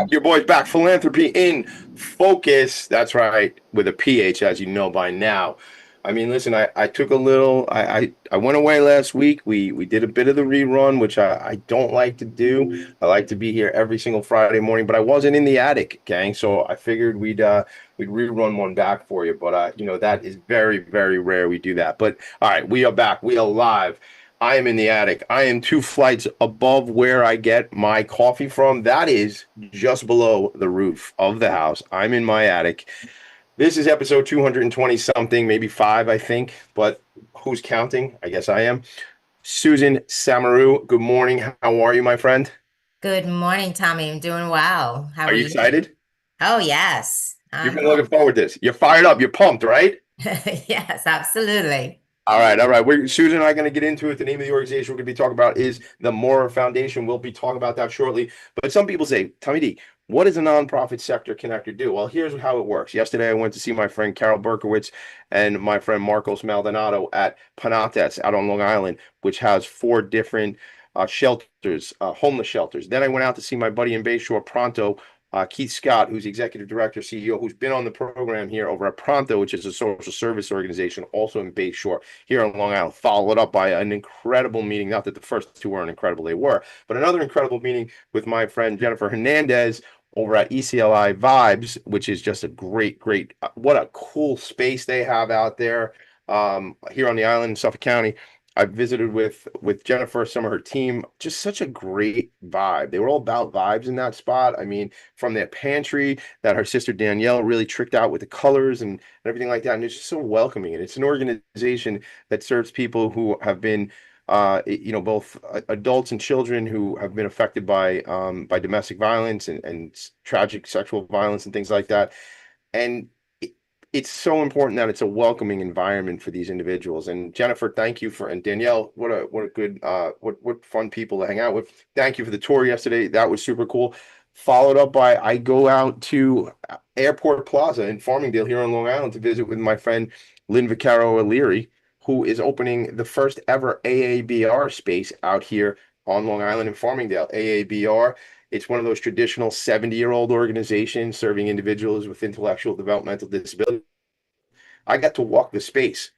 Your boy's back. Philanthropy in focus. That's right, with a PH, as you know by now. I mean, listen, I took a little. I went away last week. We did a bit of the rerun, which I don't like to do. I like to be here every single Friday morning, but I wasn't in the attic, gang. So I figured we'd rerun one back for you. But that is very very rare. We do that. But all right, we are back. We are live. I am in the attic. I am 2 flights above where I get my coffee from. That is just below the roof of the house. I'm in my attic. This is episode 220 something, maybe five, I think. But who's counting? I guess I am. Susan Samaru, good morning. How are you, my friend? Good morning, Tommy. I'm doing well. How Are are you you? excited? Oh, yes. You've I'm been looking forward to this. You're fired up. You're pumped, right? yes, absolutely. All right, all right. Susan and I are going to get into it. The name of the organization we're going to be talking about is the Maurer Foundation. We'll be talking about that shortly. But some people say, Tommy D, what does a nonprofit sector connector do? Well, here's how it works. Yesterday, I went to see my friend Carol Berkowitz and my friend Marcos Maldonado at Panates out on Long Island, which has four different shelters, homeless shelters. Then I went out to see my buddy in Bayshore, Pronto, Keith Scott, who's executive director, CEO, who's been on the program here over at Pronto, which is a social service organization also in Bayshore here on Long Island, followed up by an incredible meeting. Not that the first two weren't incredible, they were, but another incredible meeting with my friend Jennifer Hernandez over at ECLI Vibes, which is just a great, what a cool space they have out there here on the island in Suffolk County. I visited with Jennifer, some of her team, just such a great vibe. They were all about vibes in that spot. I mean, from their pantry that her sister Danielle really tricked out with the colors and everything like that. And it's just so welcoming. And it's an organization that serves people who have been both adults and children who have been affected by domestic violence and tragic sexual violence and things like that. And it's so important that it's a welcoming environment for these individuals. And Jennifer, thank you and Danielle, what a good what fun people to hang out with. Thank you for the tour yesterday. That was super cool. Followed up by I go out to Airport Plaza in Farmingdale here on Long Island to visit with my friend Lynn Vaccaro O'Leary, who is opening the first ever AABR space out here on Long Island in Farmingdale. AABR, it's one of those traditional 70-year-old organizations serving individuals with intellectual developmental disabilities. I got to walk the space.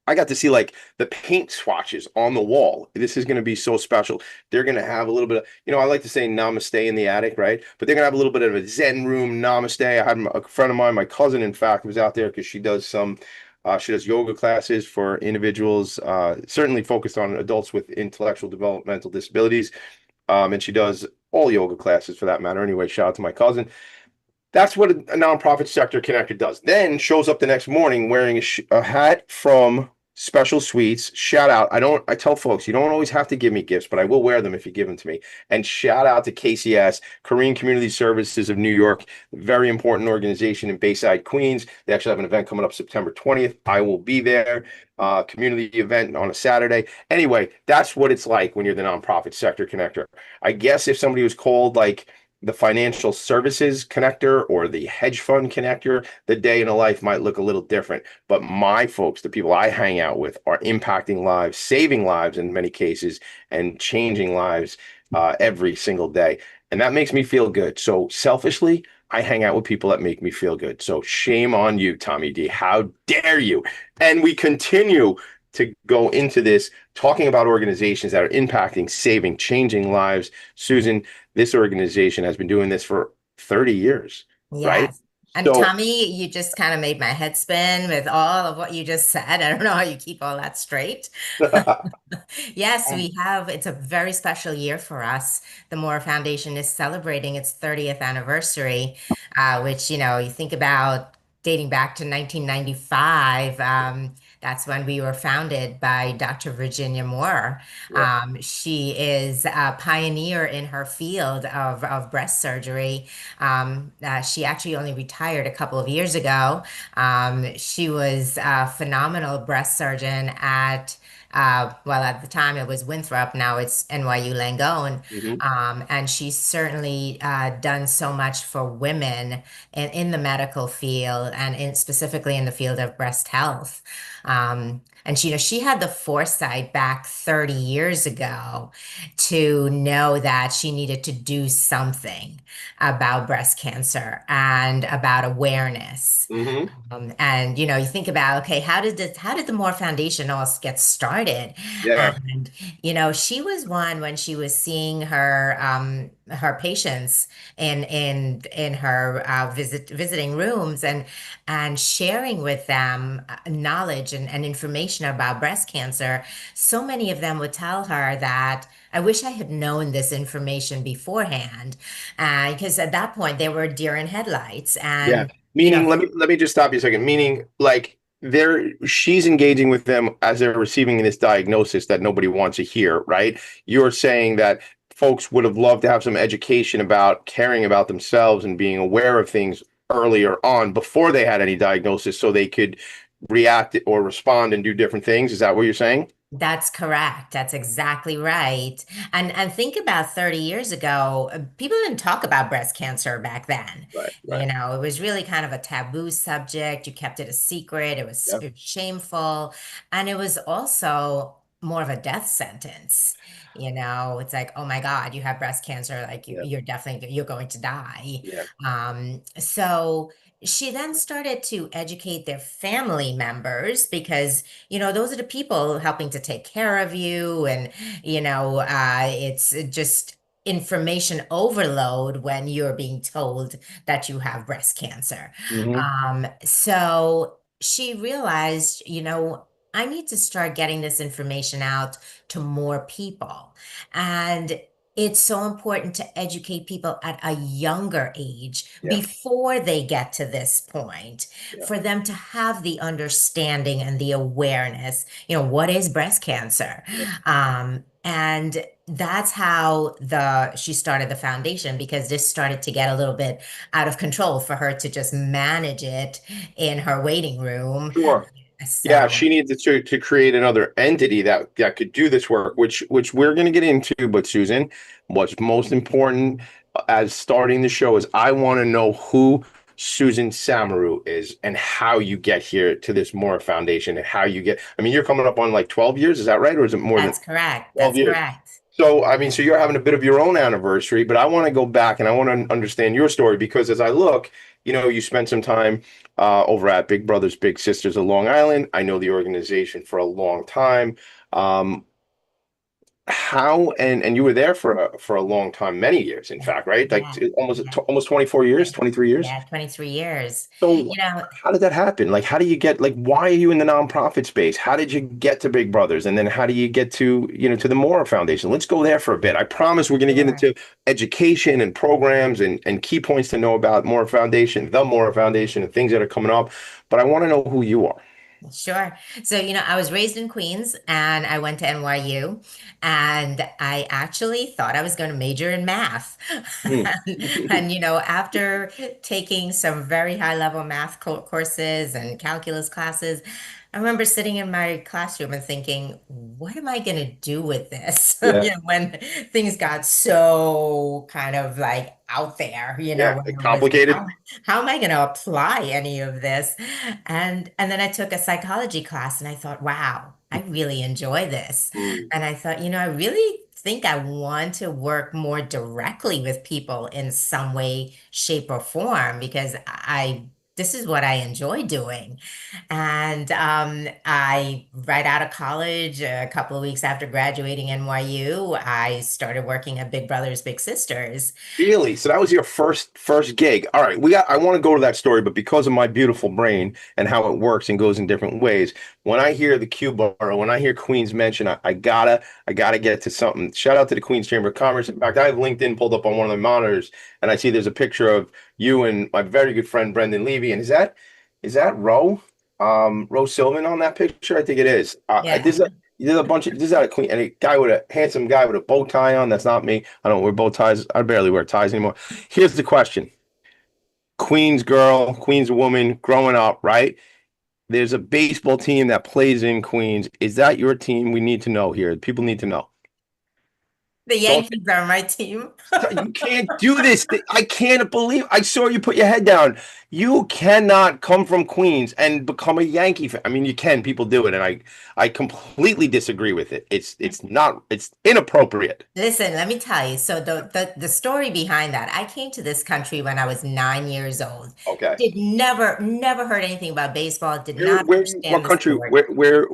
I got to see like the paint swatches on the wall. This is going to be so special. They're going to have a little bit of, I like to say namaste in the attic, right? But they're going to have a little bit of a Zen room namaste. I had a friend of mine, my cousin, in fact, was out there because she does yoga classes for individuals, certainly focused on adults with intellectual developmental disabilities. And she does all yoga classes for that matter. Anyway, shout out to my cousin. That's what a nonprofit sector connector does. Then shows up the next morning wearing a hat from Special Sweets. Shout out. I tell folks, you don't always have to give me gifts, but I will wear them if you give them to me. And shout out to KCS, Korean Community Services of New York, very important organization in Bayside, Queens. They actually have an event coming up September 20th. I will be there. Community event on a Saturday. Anyway, that's what it's like when you're the nonprofit sector connector. I guess if somebody was called like the financial services connector or the hedge fund connector, the day in a life might look a little different. But my folks, the people I hang out with, are impacting lives, saving lives in many cases, and changing lives every single day. And that makes me feel good. So selfishly, I hang out with people that make me feel good. So shame on you, Tommy D. How dare you? And we continue to go into this talking about organizations that are impacting, saving, changing lives. Susan, this organization has been doing this for 30 years, right? Yes. And So, Tommy, you just kind of made my head spin with all of what you just said. I don't know how you keep all that straight. Yes, it's a very special year for us. The Moore Foundation is celebrating its 30th anniversary, which, you think about dating back to 1995. That's when we were founded by Dr. Virginia Moore. yeah, She is a pioneer in her field of breast surgery. She actually only retired a couple of years ago. She was a phenomenal breast surgeon at well, at the time it was Winthrop, now it's NYU Langone. Hmm. And she's certainly done so much for women in the medical field and specifically in the field of breast health. And she had the foresight back 30 years ago to know that she needed to do something about breast cancer and about awareness. Hmm. And you think about, okay, how did the Moore Foundation all get started? Yeah. And she was one when she was seeing her patients in her visiting rooms and sharing with them knowledge and information about breast cancer. So many of them would tell her that I wish I had known this information beforehand, because at that point they were deer in headlights, Yeah. and you know Meaning, let me just stop you a second. Meaning, like she's engaging with them as they're receiving this diagnosis that nobody wants to hear, right? You're saying that folks would have loved to have some education about caring about themselves and being aware of things earlier on before they had any diagnosis so they could react or respond and do different things. Is that what you're saying? That's correct. That's exactly right. And think about 30 years ago, people didn't talk about breast cancer back then. Right, right. It was really kind of a taboo subject. You kept it a secret. Yeah. It was shameful. And it was also more of a death sentence. It's like, oh my God, you have breast cancer, like Yeah. you're going to die. Yeah. So she then started to educate their family members because those are the people helping to take care of you. And, it's just information overload when you're being told that you have breast cancer. Hmm. So she realized, I need to start getting this information out to more people. And it's so important to educate people at a younger age Yeah. before they get to this point Yeah. for them to have the understanding and the awareness, what is breast cancer? Yeah. And that's how she started the foundation because this started to get a little bit out of control for her to just manage it in her waiting room. Sure. Yeah, So she needed to create another entity that could do this work, which we're going to get into. But Susan, what's most important as starting the show is I want to know who Susan Samaru is and how you get here to this Moore Foundation and how you get. I mean, you're coming up on like 12 years, is that right? Or is it more than that's correct. 12 That's years? correct. So, I mean, so you're having a bit of your own anniversary, but I want to go back and I want to understand your story because as I look, you spent some time over at Big Brothers Big Sisters of Long Island. I know the organization for a long time. Um, how and you were there for a long time, many years, in fact, right? Like Yeah. Yeah. almost 24 years, Yeah. 23 years. Yeah. 23 years. So You know, how did that happen? Like, how do you get, like, why are you in the nonprofit space? How did you get to Big Brothers? And then how do you get to the Maurer Foundation? Let's go there for a bit. I promise we're going to get sure. into education and programs and key points to know about Maurer Foundation, the Maurer Foundation, and things that are coming up. But I want to know who you are. Sure. So, I was raised in Queens and I went to NYU and I actually thought I was going to major in math. Hmm. And, after taking some very high level math courses and calculus classes, I remember sitting in my classroom and thinking, what am I going to do with this? Yeah, When things got so kind of like out there, yeah, when it was like, complicated. how am I going to apply any of this? And then I took a psychology class and I thought, wow, I really enjoy this. Hmm. And I thought, I really think I want to work more directly with people in some way, shape, or form because this is what I enjoy doing. And right out of college, a couple of weeks after graduating NYU, I started working at Big Brothers Big Sisters. Really? So that was your first gig. All right, I want to go to that story, but because of my beautiful brain and how it works and goes in different ways, when I hear the Q bar or when I hear Queens mentioned, I gotta get to something. Shout out to the Queens Chamber of Commerce. In fact, I have LinkedIn pulled up on one of the monitors and I see there's a picture of you and my very good friend Brendan Levy. And is that Roe? Roe Silvan on that picture? I think it is. Yeah. There's a bunch of this is out of Queen and a guy with a handsome guy with a bow tie on. That's not me. I don't wear bow ties. I barely wear ties anymore. Here's the question. Queens girl, Queens woman, growing up, right? there's a baseball team that plays in Queens. Is that your team? We need to know here. People need to know. The Don't Yankees are my team. you can't do this. I can't believe I saw you put your head down. You cannot come from Queens and become a Yankee fan. I mean, you can. People do it, and I completely disagree with it. It's not. It's inappropriate. Listen, let me tell you. So the story behind that, I came to this country when I was 9 years old. Okay. Did never heard anything about baseball, did Where not where understand what the country? sport. Where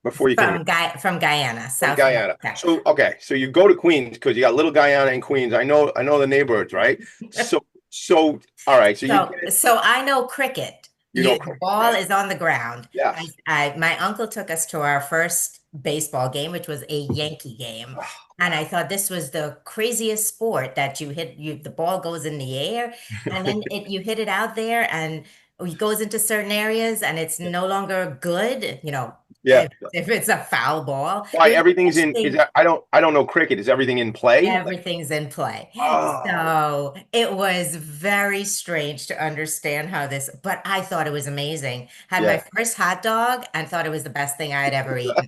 before you came here? From Guyana, From South Guyana. America. So okay, so you go to Queens because you got Little Guyana and Queens. I know the neighborhoods, right? So all right, so you get So I know cricket. you know The cricket. ball Yeah. is on the ground. Yes. My uncle took us to our first baseball game, which was a Yankee game. And I thought this was the craziest sport that the ball goes in the air and then you hit it out there and it goes into certain areas and it's no longer good, Yeah. if it's a foul ball. Why There was everything's such in is thing. that I don't know cricket. Is everything in play? Like, Everything's in play. oh, So it was very strange to understand how but I thought it was amazing. Had my yeah. first hot dog and thought it was the best thing I had ever eaten.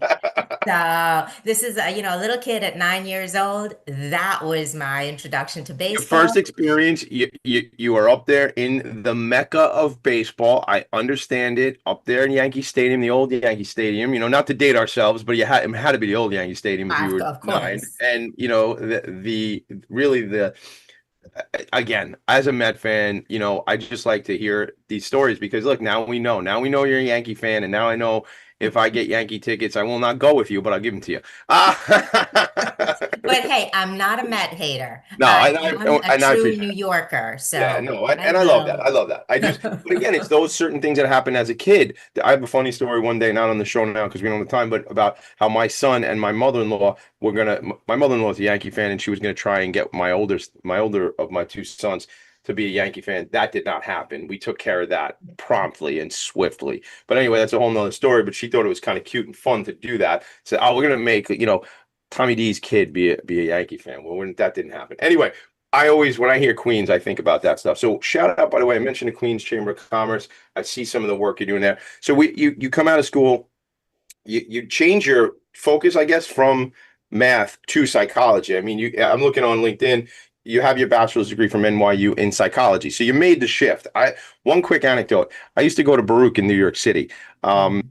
So this is a little kid at 9 years old. That was my introduction to Your first baseball. experience, you are up there in the mecca of baseball. I understand it. Up there in Yankee Stadium, the old Yankee Stadium. Not to date ourselves, but it had to be the old Yankee Stadium if you were Of nine. course. And the really the again, as a Met fan, I just like to hear these stories because look, now we know. Now we know you're a Yankee fan, and now I know if I get Yankee tickets, I will not go with you, but I'll give them to you. But hey, I'm not a Met hater. No, I I, am a and I true appreciate New it. Yorker. Yeah, So no, I and I love that. know. I love that. But again, it's those certain things that happen as a kid. I have a funny story one day, not on the show now because we don't have time, but about how my son and my mother-in-law my mother-in-law is a Yankee fan, and she was gonna try and get my older of my two sons to be a Yankee fan. That did not happen. We took care of that promptly and swiftly. But anyway, that's a whole nother story. But she thought it was kind of cute and fun to do that. Said, "Oh, we're gonna make Tommy D's kid be a Yankee fan." Well, that didn't happen. Anyway, when I hear Queens, I think about that stuff. So shout out, by the way, I mentioned the Queens Chamber of Commerce. I see some of the work you're doing there. So you come out of school, you change your focus, I guess, from math to psychology. I mean, I'm looking on LinkedIn. You have your bachelor's degree from NYU in psychology. So you made the shift. One quick anecdote. I used to go to Baruch in New York City. And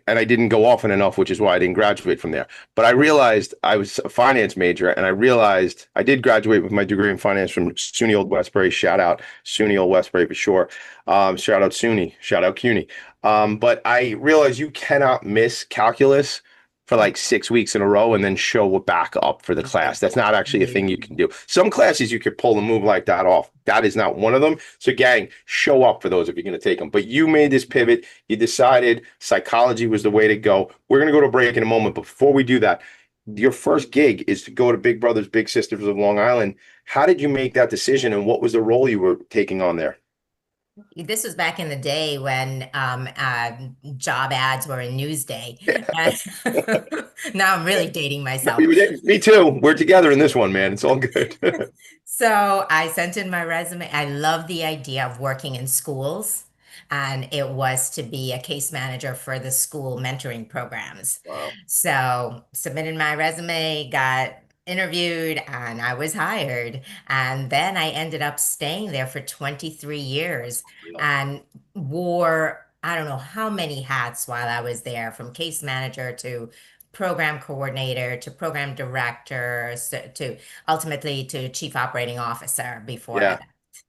I didn't go often enough, which is why I didn't graduate from there. But I realized I was a finance major, and I realized I did graduate with my degree in finance from SUNY Old Westbury. Shout out SUNY Old Westbury for sure. Shout out SUNY. Shout out CUNY. But I realized you cannot miss calculus for like 6 weeks in a row and then show back up for the class. That's not actually a thing you can do. Some classes you could pull a move like that off. That is not one of them. So, gang, show up for those if you're going to take them. But you made this pivot. You decided psychology was the way to go. We're going to go to break in a moment. But before we do that, your first gig is to go to Big Brothers Big Sisters of Long Island. How did you make that decision, and what was the role you were taking on there? This was back in the day when job ads were in Newsday. Now I'm really dating myself. Me too. We're together in this one, man. It's all good. So I sent in my resume. I love the idea of working in schools, and it was to be a case manager for the school mentoring programs. Wow. So submitted my resume, got interviewed, and I was hired. And then I ended up staying there for 23 years and wore, I don't know how many hats while I was there, from case manager to program coordinator to program director to ultimately to chief operating officer before I Yeah. left.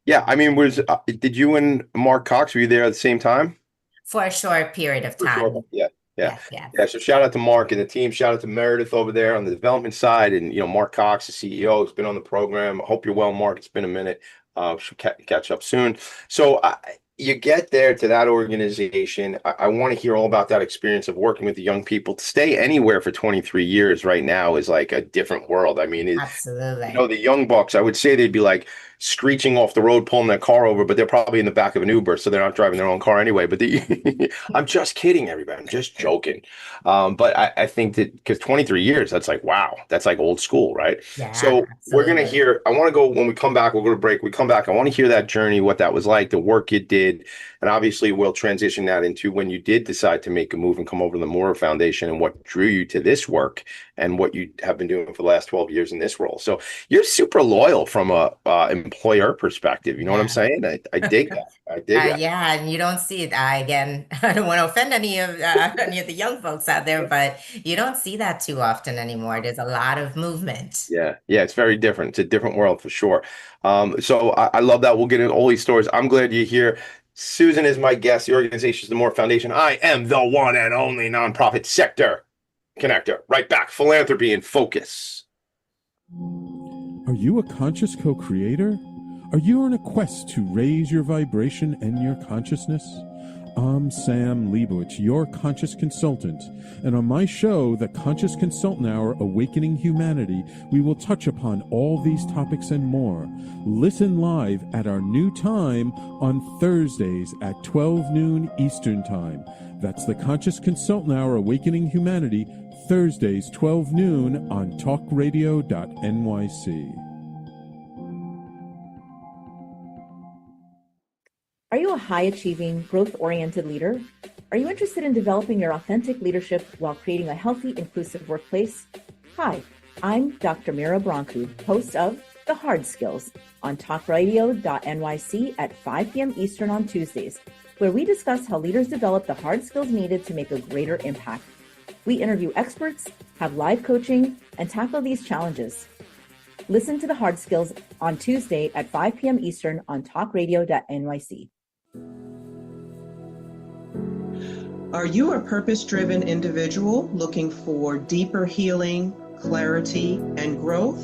Yeah. I mean, did you and Mark Cox, were you there at the same time? For a short period of For sure. time. Yeah. Yeah. Yes, yes. Yeah. So shout out to Mark and the team. Shout out to Meredith over there on the development side. And, Mark Cox, the CEO, has been on the program. I hope you're well, Mark. It's been a minute. Should catch up soon. So you get there to that organization. I want to hear all about that experience of working with the young people. To stay anywhere for 23 years right now is like a different world. I mean, Absolutely. the young bucks, I would say they'd be like screeching off the road, pulling their car over, but they're probably in the back of an Uber, so they're not driving their own car anyway. But I'm just kidding, everybody. I'm just joking. But I think that because 23 years, that's like, wow, that's like old school, right? Yeah, So we're going to absolutely. hear, I want to go when we come back, we'll go to break. We come back, I want to hear that journey, what that was like, the work you did. did. And obviously, we'll transition that into when you did decide to make a move and come over to the Maurer Foundation and what drew you to this work and what you have been doing for the last 12 years in this role. So you're super loyal from a employer perspective. You know what I'm Yeah. saying? I dig that. I dig that. Yeah, and you don't see it. Again, I don't want to offend any of the young folks out there, but you don't see that too often anymore. There's a lot of movement. Yeah, yeah, it's very different. It's a different world for sure. So I love that. We'll get into all these stories. I'm glad you're here. Susan is my guest. The organization is the Moore Foundation. I am the one and only nonprofit sector connector. Right back. Philanthropy and focus. Are you a conscious co creator? Are you on a quest to raise your vibration and your consciousness? I'm Sam Leibowitz, your conscious consultant, and on my show, The Conscious Consultant Hour Awakening Humanity, we will touch upon all these topics and more. Listen live at our new time on Thursdays at 12 noon Eastern Time. That's The Conscious Consultant Hour Awakening Humanity, Thursdays 12 noon on talkradio.nyc. Are you a high-achieving, growth-oriented leader? Are you interested in developing your authentic leadership while creating a healthy, inclusive workplace? Hi, I'm Dr. Mira Brancu, host of The Hard Skills on talkradio.nyc at 5 p.m. Eastern on Tuesdays, where we discuss how leaders develop the hard skills needed to make a greater impact. We interview experts, have live coaching, and tackle these challenges. Listen to The Hard Skills on Tuesday at 5 p.m. Eastern on talkradio.nyc. Are you a purpose-driven individual looking for deeper healing, clarity, and growth?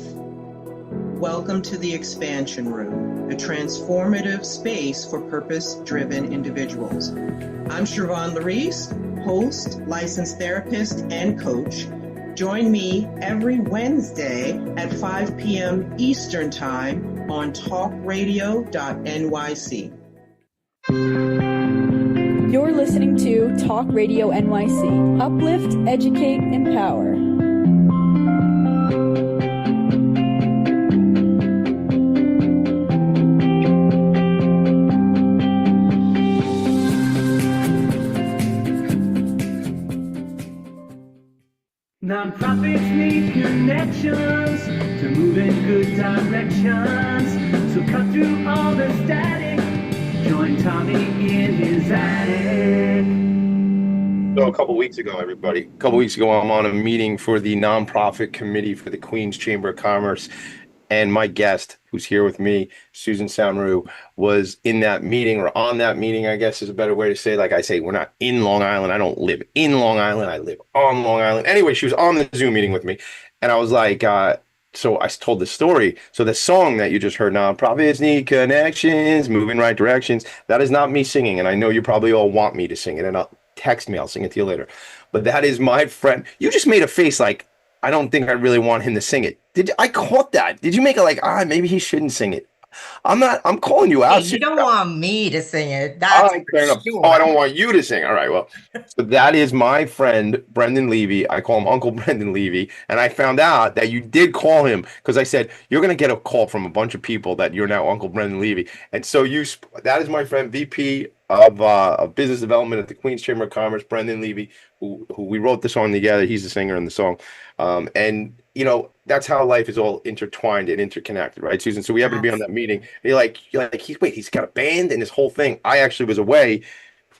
Welcome to the Expansion Room, a transformative space for purpose-driven individuals. I'm Siobhan Larice, host, licensed therapist, and coach. Join me every Wednesday at 5 p.m. Eastern Time on talkradio.nyc. You're listening to Talk Radio NYC. Uplift, educate, empower. Nonprofits need connections to move in good directions. So cut through all the static. Join Tommy in his attic. So a couple weeks ago, everybody, I'm on a meeting for the nonprofit committee for the Queens Chamber of Commerce. And my guest, who's here with me, Susan Samru, was in that meeting or on that meeting, I guess is a better way to say. Like I say, we're not in Long Island. I don't live in Long Island. I live on Long Island. Anyway, she was on the Zoom meeting with me. And I was like, so I told the story. So the song that you just heard, Nonprofits Need Connections, Move in Right Directions, that is not me singing. And I know you probably all want me to sing it. And I'll text me. I'll sing it to you later. But that is my friend. You just made a face like, I don't think I really want him to sing it. I caught that? Did you make it like, maybe he shouldn't sing it? I'm calling you Hey, out. you don't want me to sing it. All That's right, for fair enough. sure. Oh, I don't want you to sing. All right, well, so that is my friend Brendan Levy. I call him Uncle Brendan Levy, and I found out that you did call him because I said you're going to get a call from a bunch of people that you're now Uncle Brendan Levy, and so that is my friend VP of business development at the Queens Chamber of Commerce, Brendan Levy, who we wrote the song together. He's the singer in the song, and that's how life is all intertwined and interconnected, right, Susan? So we happen to be on that meeting. And he's got a band and this whole thing. I actually was away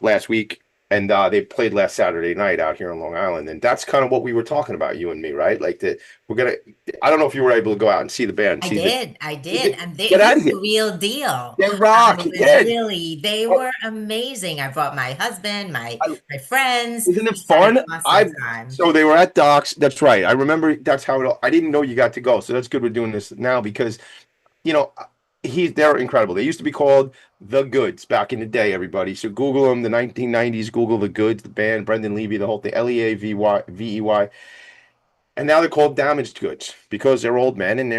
last week, and they played last Saturday night out here on Long Island, and that's kind of what we were talking about, you and me, right? Like that we're gonna. I don't know if you were able to go out and see the band. I did, and Get out of he's here. the real deal. They rock. It was Yeah. really, they were amazing. I brought my husband, my friends. Isn't it We had an fun? awesome time. So they were at Doc's. That's right. I remember that's how it all, I didn't know you got to go. So that's good we're doing this now because, you know, they're incredible. They used to be called The Goods back in the day, everybody. So Google them, the 1990s, Google The Goods, the band, Brendan Levy, the whole thing, Leavey. And now they're called Damaged Goods because they're old men and they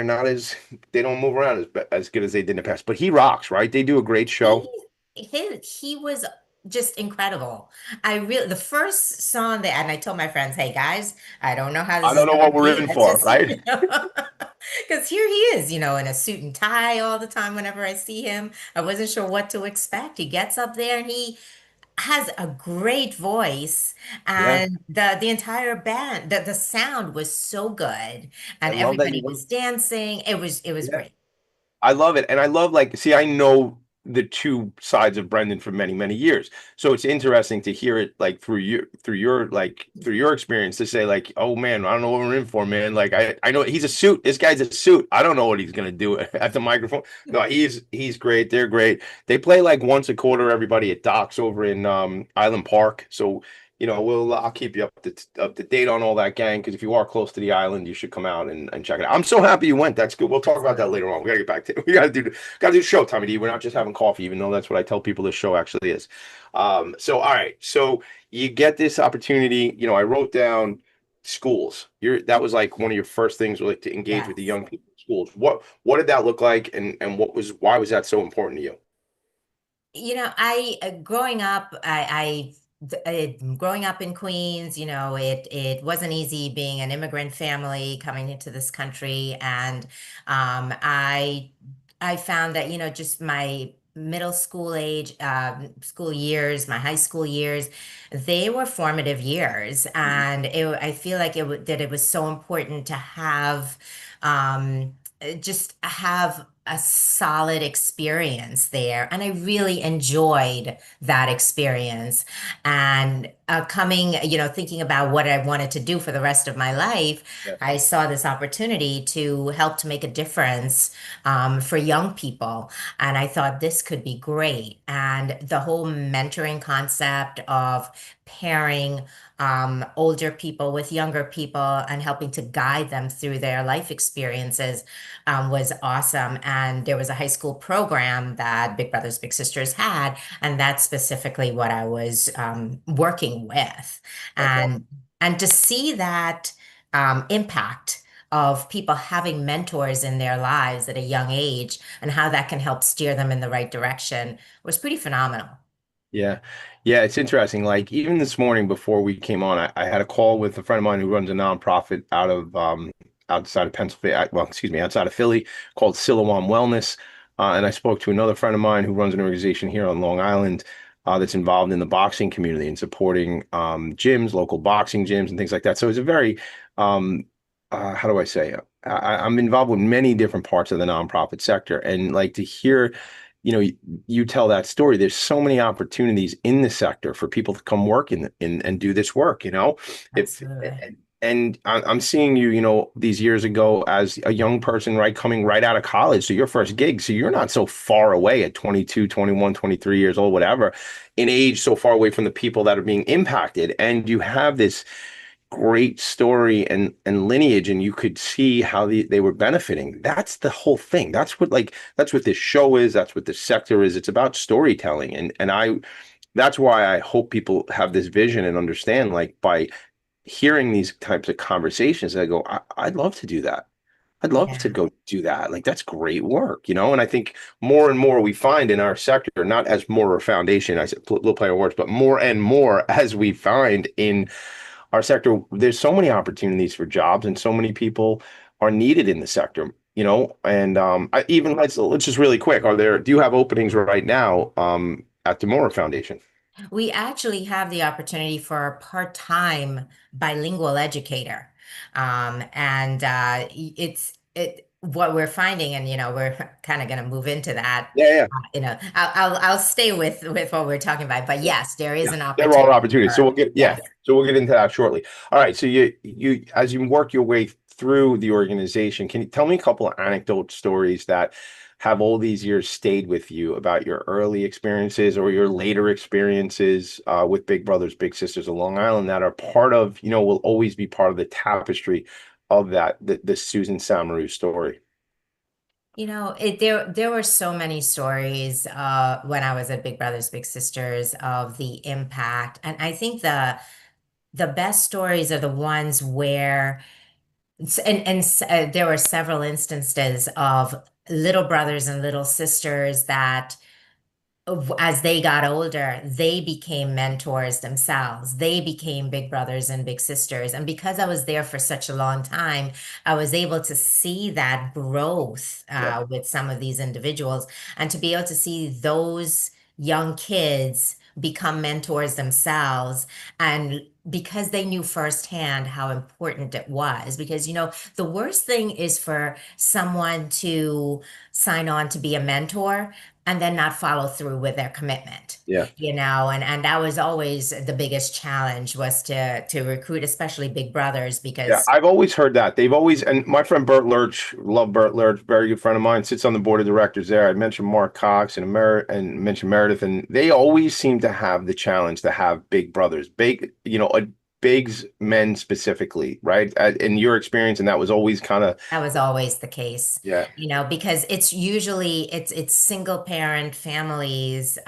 don't move around as good as they did in the past. But he rocks, right? They do a great show. He was just incredible. I really the first song that and I told my friends, hey guys, I don't know how I this don't is know gonna what we're be. in Let's for, just right? because here he is, in a suit and tie all the time whenever I see him. I wasn't sure what to expect. He gets up there and he has a great voice, Yeah. and the entire band, the sound was so good, I and love that you everybody went. was dancing. It was Yeah. great. I love it. And I love like see, I know the two sides of Brendan for many, many years. So it's interesting to hear it like through your experience to say like, oh man, I don't know what we're in for, man. Like I know he's a suit. This guy's a suit. I don't know what he's gonna do at the microphone. No, he's great. They're great. They play like once a quarter, everybody at Docks over in Island Park. So I'll keep you up to date on all that, gang. Because if you are close to the island, you should come out and check it out. I'm so happy you went. That's good. We'll talk about that later on. We gotta get back to we gotta do the show, Tommy D. We're not just having coffee, even though that's what I tell people this show actually is. So all right, so you get this opportunity. I wrote down schools. That was like one of your first things, like to engage with the Yes. young people in schools. What did that look like, and why was that so important to you? I growing up, growing up in Queens, it wasn't easy being an immigrant family coming into this country, and I found that just my middle school age, school years, my high school years, they were formative years, and I feel like that it was so important to have just have a solid experience there. And I really enjoyed that experience. And thinking about what I wanted to do for the rest of my life, Yeah. I saw this opportunity to help to make a difference for young people. And I thought this could be great. And the whole mentoring concept of pairing older people with younger people and helping to guide them through their life experiences was awesome. And there was a high school program that Big Brothers Big Sisters had, and that's specifically what I was working with. That's awesome. And to see that impact of people having mentors in their lives at a young age and how that can help steer them in the right direction was pretty phenomenal. Yeah. Yeah, it's interesting. Like even this morning before we came on, I had a call with a friend of mine who runs a nonprofit out of outside of Pennsylvania, well, excuse me, outside of Philly called Siloam Wellness. And I spoke to another friend of mine who runs an organization here on Long Island that's involved in the boxing community and supporting gyms, local boxing gyms and things like that. So it's a very how do I say? I'm involved with many different parts of the nonprofit sector, and like to hear you tell that story. There's so many opportunities in the sector for people to come work in and do this work. If Absolutely. and I'm seeing you, these years ago as a young person, right, coming right out of college. So your first gig. So you're not so far away at 22, 21, 23 years old, whatever, in age, so far away from the people that are being impacted. And you have this great story and lineage, and you could see how they were benefiting. That's the whole thing. That's what this show is. That's what this sector is. It's about storytelling, and that's why I hope people have this vision and understand, like, by hearing these types of conversations, I go, I'd love to do that. I'd love to Yeah. go do that. Like, that's great work, and I think more and more we find in our sector, not as more a foundation, I said little play on words, but more and more as we find in our sector, there's so many opportunities for jobs and so many people are needed in the sector, and even let's just really quick, do you have openings right now at the Maurer Foundation? We actually have the opportunity for a part-time bilingual educator. And what we're finding, and we're kind of going to move into that. Yeah, yeah. I'll stay with what we're talking about. But Yeah. yes, there is Yeah, an there are opportunity opportunities. So for, we'll get yes. so we'll get into that shortly. All right. So you as you work your way through the organization, can you tell me a couple of anecdote stories that have all these years stayed with you about your early experiences or your later experiences with Big Brothers Big Sisters of Long Island that are part of, will always be part of the tapestry of the Susan Samaru story. There were so many stories when I was at Big Brothers Big Sisters of the impact, and I think the best stories are the ones where there were several instances of little brothers and little sisters that as they got older, they became mentors themselves. They became big brothers and big sisters. And because I was there for such a long time, I was able to see that growth Yeah. with some of these individuals and to be able to see those young kids become mentors themselves. And because they knew firsthand how important it was, because, the worst thing is for someone to sign on to be a mentor and then not follow through with their commitment, Yeah. and that was always the biggest challenge, was to recruit, especially big brothers, Yeah, because I've always heard that. They've always, and my friend Bert Lurch, love Bert Lurch, very good friend of mine, sits on the board of directors there. I mentioned Mark Cox and mentioned Meredith, and they always seem to have the challenge to have big brothers, bigs men specifically, right? In your experience, and that was always kind of, that was always the case, yeah, because it's single parent families,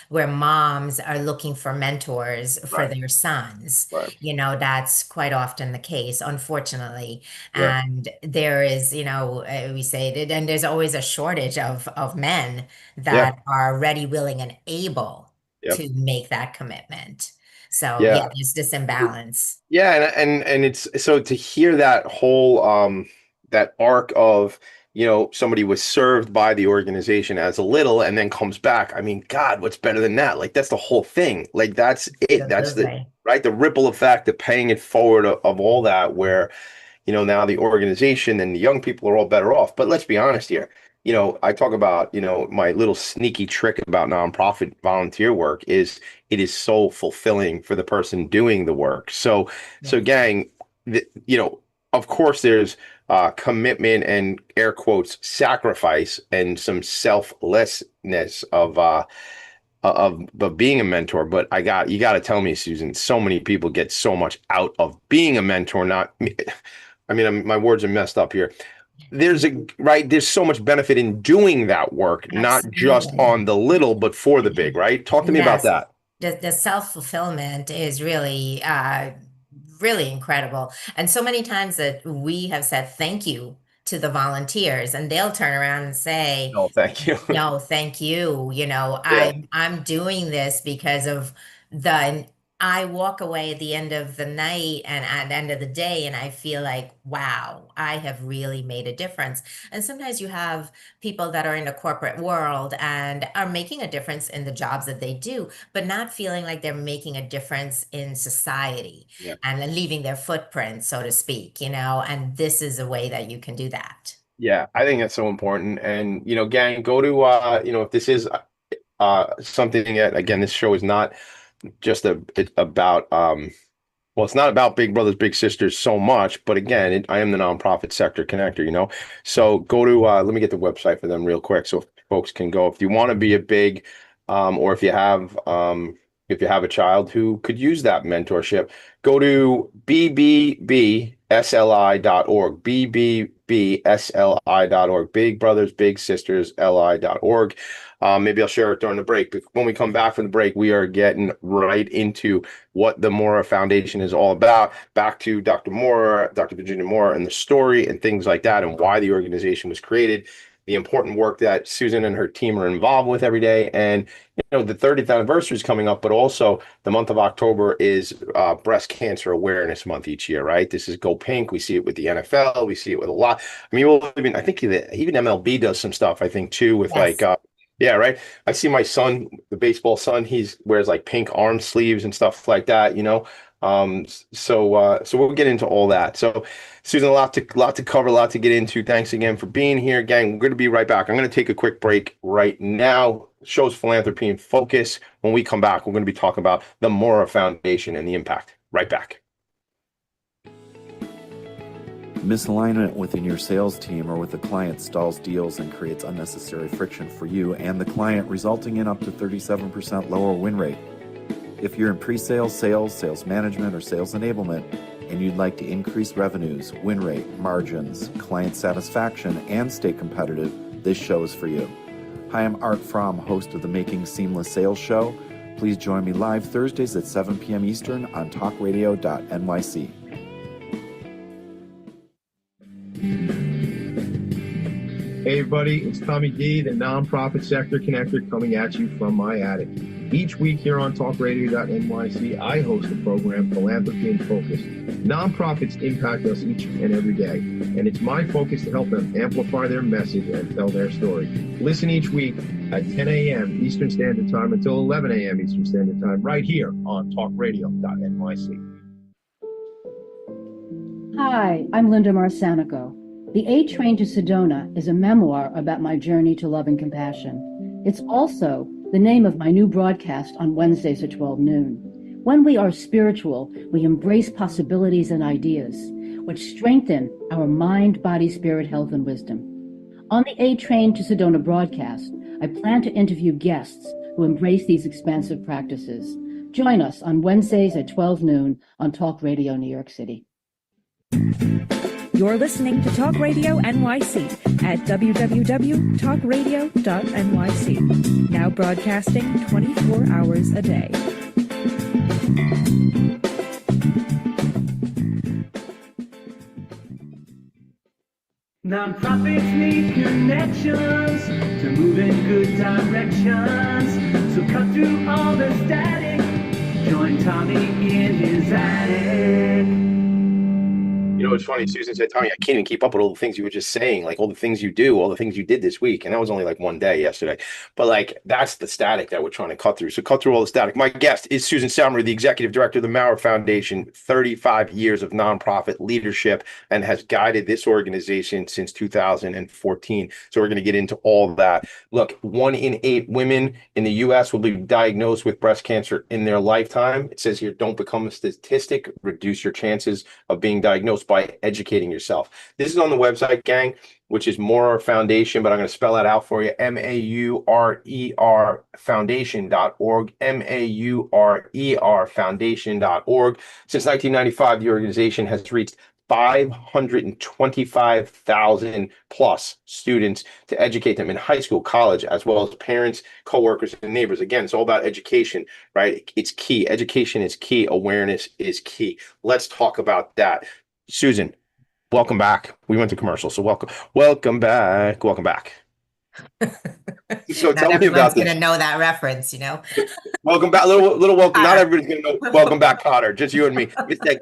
where moms are looking for mentors for right, their sons. right, That's quite often the case, unfortunately. yeah, And there is, we say it, and there's always a shortage of men yeah, that are ready, willing, and able yeah, to make that commitment. So yeah, yeah. there's this imbalance. Yeah, and it's so to hear that whole that arc of, somebody was served by the organization as a little and then comes back. I mean, God, what's better than that? Like that's the whole thing. Like that's it. That's the Absolutely. right, the ripple effect, the paying it forward of all that, where now the organization and the young people are all better off. But let's be honest here. I talk about, my little sneaky trick about nonprofit volunteer work is it is so fulfilling for the person doing the work. So Yes. gang, of course there's commitment and air quotes sacrifice and some selflessness of being a mentor. But you got to tell me, Susan, so many people get so much out of being a mentor. Not, I mean, my words are messed up here. There's so much benefit in doing that work, not just Absolutely. on the little, but for the big, right? Talk to me about Yes. that. The self-fulfillment is really really incredible. And so many times that we have said thank you to the volunteers, and they'll turn around and say, No, thank you. no, thank you. Yeah, I'm doing this because of the I walk away at the end of the night and at the end of the day, and I feel like, wow, I have really made a difference. And sometimes you have people that are in the corporate world and are making a difference in the jobs that they do, but not feeling like they're making a difference in society yeah, and leaving their footprint, so to speak, and this is a way that you can do that. yeah. I think that's so important. And gang, go to if this is something that, again, this show is not just about well, it's not about Big Brothers Big Sisters so much, but again, I am the nonprofit sector connector. So go to let me get the website for them real quick so folks can go. If you want to be a big or if you have a child who could use that mentorship, go to bbbsli.org, bbbsli.org, Big Brothers Big Sisters li.org. Maybe I'll share it during the break. But when we come back from the break, we are getting right into what the Maurer Foundation is all about. Back to Dr. Maurer, Dr. Virginia Maurer, and the story and things like that, and why the organization was created, the important work that Susan and her team are involved with every day. And, the 30th anniversary is coming up, but also the month of October is Breast Cancer Awareness Month each year, right? This is Go Pink. We see it with the NFL. We see it with a lot. I mean, I think even MLB does some stuff, I think, too, with like, Yes. yeah, right. I see my son, the baseball son, wears like pink arm sleeves and stuff like that. So we'll get into all that. So Susan, a lot to cover, a lot to get into. Thanks again for being here, gang. We're going to be right back. I'm going to take a quick break right now. Show's Philanthropy and Focus. When we come back, we're going to be talking about the Maurer Foundation and the impact. Right back. Misalignment within your sales team or with the client stalls deals and creates unnecessary friction for you and the client, resulting in up to 37% lower win rate. If you're in pre-sales, sales management, or sales enablement, and you'd like to increase revenues, win rate, margins, client satisfaction, and stay competitive, this show is for you. Hi, I'm Art Fromm, host of the Making Seamless Sales Show. Please join me live Thursdays at 7 p.m. Eastern on talkradio.nyc. Hey everybody, it's Tommy D, the nonprofit sector connector, coming at you from my attic. Each week here on talkradio.nyc, I host the program Philanthropy and Focus. Nonprofits impact us each and every day, and it's my focus to help them amplify their message and tell their story. Listen each week at 10 a.m. Eastern Standard Time until 11 a.m. Eastern Standard Time, right here on talkradio.nyc. Hi, I'm Linda Marsanico. The A Train to Sedona is a memoir about my journey to love and compassion. It's also the name of my new broadcast on Wednesdays at 12 noon. When we are spiritual, we embrace possibilities and ideas, which strengthen our mind, body, spirit, health, and wisdom. On the A Train to Sedona broadcast, I plan to interview guests who embrace these expansive practices. Join us on Wednesdays at 12 noon on Talk Radio New York City. You're listening to Talk Radio NYC at www.talkradio.nyc. Now broadcasting 24 hours a day. Nonprofits need connections to move in good directions. So cut through all the static. Join Tommy in his attic. You know, it's funny. Susan said, Tommy, I can't even keep up with all the things you were just saying, like all the things you do, all the things you did this week. And that was only like one day yesterday. But like, that's the static that we're trying to cut through. So cut through all the static. My guest is Susan Salmer, the executive director of the Maurer Foundation, 35 years of nonprofit leadership, and has guided this organization since 2014. So we're going to get into all of that. Look, 1 in 8 women in the U.S. will be diagnosed with breast cancer in their lifetime. It says here, don't become a statistic, reduce your chances of being diagnosed by educating yourself. This is on the website, gang, which is Maurer Foundation, but I'm going to spell that out for you. Maurer Foundation.org, Maurer Foundation.org. Since 1995, the organization has reached 525,000 plus students to educate them in high school, college, as well as parents, coworkers, and neighbors. Again, it's all about education, right? It's key. Education is key. Awareness is key. Let's talk about that. Susan, welcome back. We went to commercial, so welcome back. So Not tell me about everyone's this. gonna know that reference, you know. Welcome back. Little welcome. Not Cotter. everybody's gonna know. Welcome back, Cotter. Just you and me, Mr.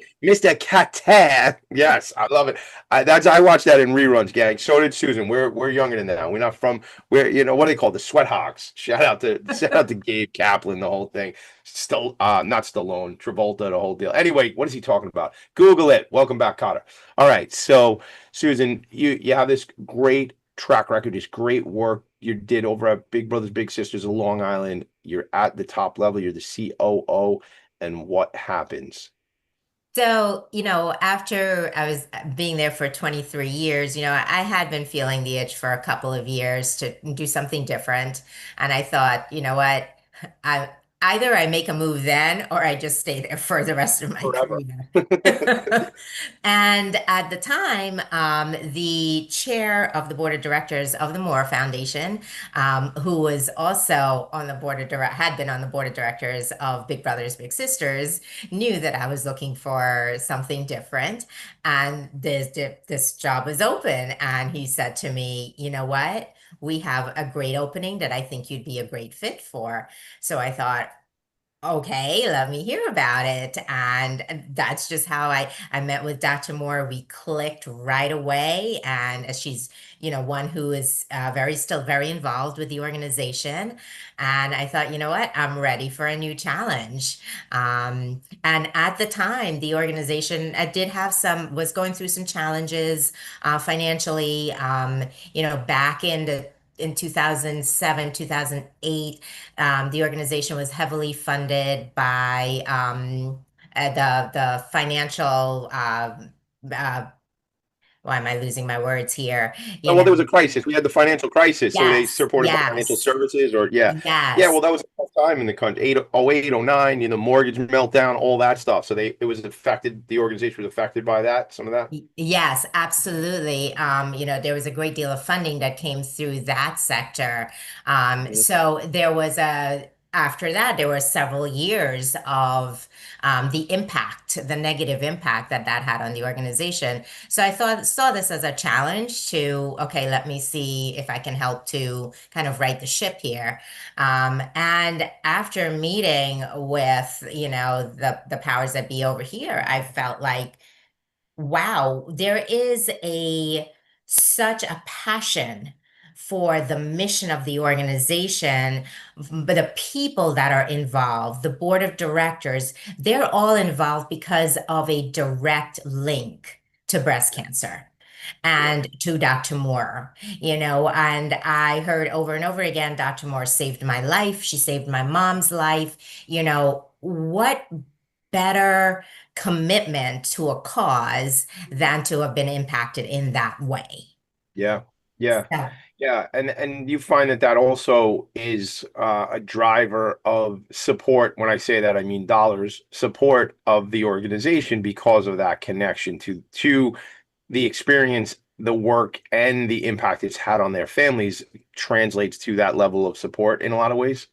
Catter. Yes, I love it. I watched that in reruns, gang. So did Susan. We're younger than that. We're not from where, you know, what do they call the Sweat Hogs? Shout out to Gabe Kaplan, the whole thing. Still, not Stallone, Travolta, the whole deal. Anyway, what is he talking about? Google it. Welcome back, Cotter. All right. So, Susan, you have this great track record, this great work you did over at Big Brothers Big Sisters of Long Island. You're at the top level, you're the COO, and what happens? So, you know, after I was being there for 23 years, you know, I had been feeling the itch for a couple of years to do something different. And I thought, you know what, I either I make a move then or I just stay there for the rest of my Forever. career. And at the time, the chair of the board of directors of the Maurer Foundation, who was also on the board of had been on the board of directors of Big Brothers Big Sisters, knew that I was looking for something different, and this job was open. And he said to me, "You know what? We have a great opening that I think you'd be a great fit for." So I thought, okay, let me hear about it. And that's just how I met with Dr. Moore. We clicked right away. And she's, you know, one who is still very involved with the organization. And I thought, you know what, I'm ready for a new challenge. And at the time, the organization was going through some challenges financially, you know, back in 2007, 2008, the organization was heavily funded by the financial. Why am I losing my words here? You Oh, well, know, there was a crisis. We had the financial crisis, so they yes, supported by financial yes, services, or yeah. yes. Well, that was a tough time in the country. 08, 09, you know, mortgage meltdown, all that stuff. So it was affected. The organization was affected by that. Some of that. Yes, absolutely. You know, there was a great deal of funding that came through that sector. Mhm. So there was after that, there were several years of the negative impact that that had on the organization. So I saw this as a challenge to, okay, let me see if I can help to kind of right the ship here. And after meeting with, the powers that be over here, I felt like, wow, there is a such a passion for the mission of the organization, but the people that are involved, the board of directors, they're all involved because of a direct link to breast cancer and to Dr. Moore, and I heard over and over again, Dr. Moore saved my life. She saved my mom's life. What better commitment to a cause than to have been impacted in that way. Yeah, yeah, So, yeah, and you find that that also is a driver of support. When I say that, I mean dollars support of the organization because of that connection to the experience, the work, and the impact it's had on their families translates to that level of support in a lot of ways.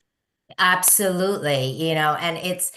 absolutely, and it's